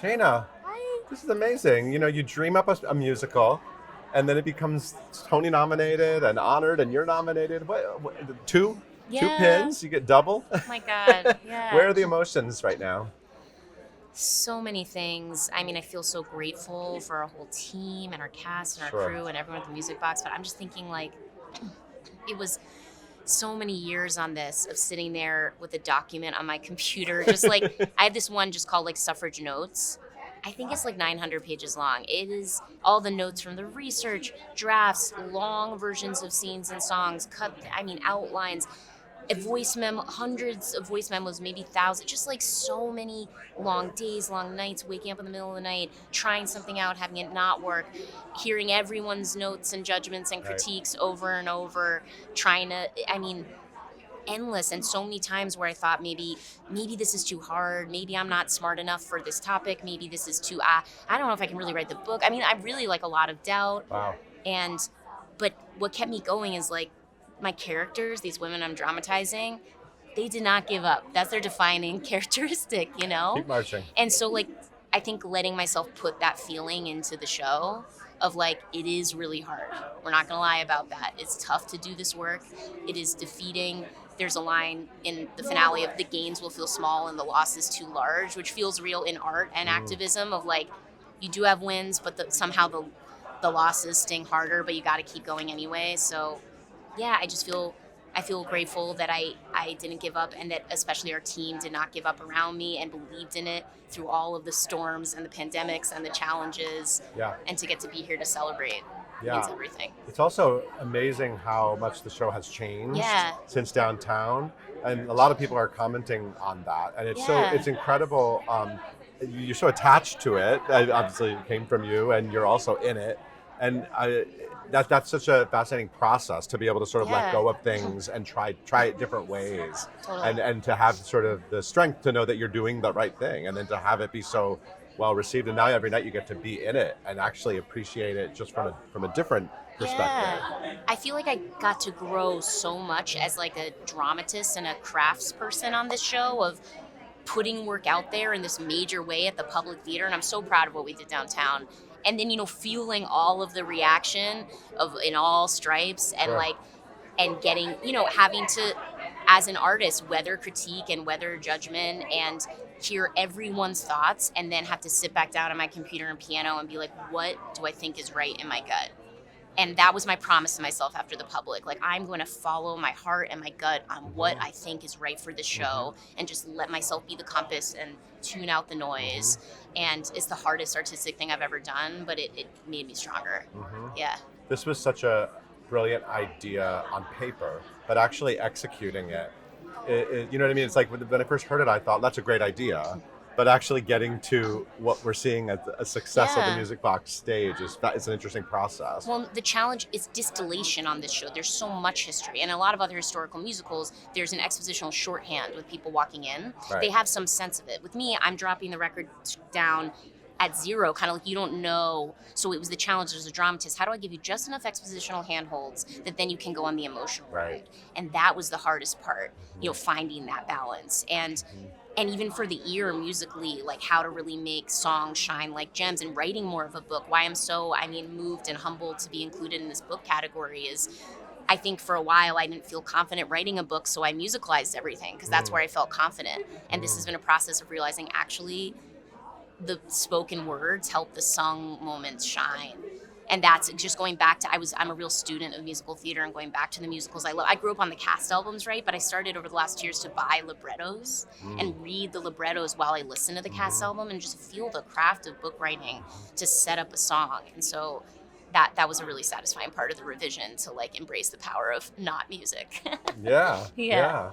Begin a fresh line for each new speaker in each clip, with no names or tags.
Shaina,
Hi.
this is amazing. You dream up a musical, and then it becomes Tony nominated and honored, and you're nominated. What two
Yeah.
pins? You get double.
My God.
Where
Yeah.
are the emotions right now?
So many things. I mean, I feel so grateful for our whole team and our cast and our
Sure.
crew and everyone at the Music Box. But I'm just thinking, like, it was so many years on this of sitting there with a document on my computer. Just like, I have this one just called like Suffrage Notes. I think it's like 900 pages long. It is all the notes from the research, drafts, long versions of scenes and songs, outlines, a voice memo, hundreds of voice memos, maybe thousands, just like so many long days, long nights, waking up in the middle of the night, trying something out, having it not work, hearing everyone's notes and judgments and
Right.
critiques over and over, trying to, endless, and so many times where I thought maybe this is too hard, maybe I'm not smart enough for this topic, maybe this is too I don't know if I can really write the book. I really like a lot of doubt.
Wow.
And but what kept me going is like my characters, these women I'm dramatizing, they did not give up. That's their defining characteristic, you know?
Keep marching.
And so like I think letting myself put that feeling into the show of like it is really hard. We're not gonna lie about that. It's tough to do this work. It is defeating. There's a line in the finale of the gains will feel small and the loss is too large, which feels real in art and activism of like you do have wins, but somehow the losses sting harder, but you got to keep going anyway. So yeah, I feel grateful that I didn't give up, and that especially our team did not give up around me and believed in it through all of the storms and the pandemics and the challenges.
Yeah.
And to get to be here to celebrate
Yeah.
means everything.
It's also amazing how much the show has changed
Yeah.
since downtown, and a lot of people are commenting on that, and
Yeah.
it's incredible. You're so attached to it. Obviously, it came from you, and you're also in it, and that's such a fascinating process to be able to sort of let
Yeah.
go of things and try it different ways,
Totally.
and to have sort of the strength to know that you're doing the right thing, and then to have it be so well received, and now every night you get to be in it and actually appreciate it just from a different perspective.
Yeah. I feel like I got to grow so much as like a dramatist and a crafts person on this show of putting work out there in this major way at the public theater, and I'm so proud of what we did downtown. And then feeling all of the reaction of in all stripes and
Sure.
like and getting having to as an artist weather critique and weather judgment and hear everyone's thoughts and then have to sit back down on my computer and piano and be like, what do I think is right in my gut? And that was my promise to myself after the public. Like, I'm going to follow my heart and my gut on what I think is right for the show and just let myself be the compass and tune out the noise. And it's the hardest artistic thing I've ever done, but it made me stronger. Yeah.
This was such a brilliant idea on paper, but actually executing it, you know what I mean? It's like when I first heard it, I thought that's a great idea, but actually getting to what we're seeing as a success of the
Yeah.
Music Box stage it's an interesting process.
Well, the challenge is distillation on this show. There's so much history. And a lot of other historical musicals, there's an expositional shorthand with people walking in.
Right.
They have some sense of it. With me, I'm dropping the record down at zero, kind of like you don't know. So it was the challenge as a dramatist. How do I give you just enough expositional handholds that then you can go on the emotional
Right.
ride? And that was the hardest part, finding that balance. And even for the ear musically, like how to really make songs shine like gems and writing more of a book. Why I'm so, moved and humbled to be included in this book category is I think for a while I didn't feel confident writing a book, so I musicalized everything because that's where I felt confident. And this has been a process of realizing actually the spoken words help the sung moments shine. And that's just going back to I'm a real student of musical theater and going back to the musicals I love. I grew up on the cast albums, right? But I started over the last 2 years to buy librettos and read the librettos while I listen to the cast album and just feel the craft of book writing to set up a song. And so that was a really satisfying part of the revision to like embrace the power of not music.
Yeah.
Yeah.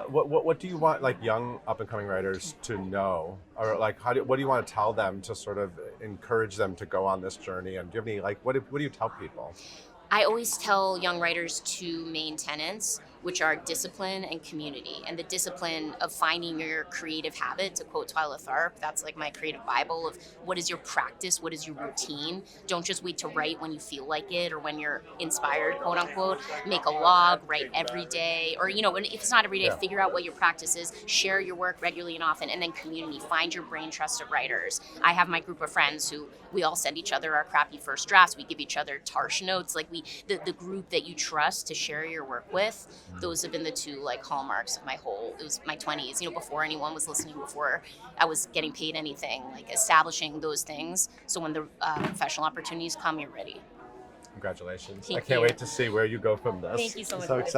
What do you want like young up and coming writers to know, or like what do you want to tell them to sort of encourage them to go on this journey? And do you have any what do you tell people?
I always tell young writers 2 main tenets. which are discipline and community. And the discipline of finding your creative habit, to quote Twyla Tharp, that's like my creative Bible of what is your practice, what is your routine. Don't just wait to write when you feel like it or when you're inspired, quote unquote. Make a log, write every day, or if it's not every day, figure out what your practice is, share your work regularly and often, and then community. Find your brain trust of writers. I have my group of friends who we all send each other our crappy first drafts. We give each other tarsh notes. Like the group that you trust to share your work with. Those have been the two like hallmarks of it was my 20s. Before anyone was listening, before I was getting paid anything. Like establishing those things, so when the professional opportunities come, you're ready.
Congratulations!
Thank
I can't
you.
wait to see where you go from this.
Thank you so much.
So excited.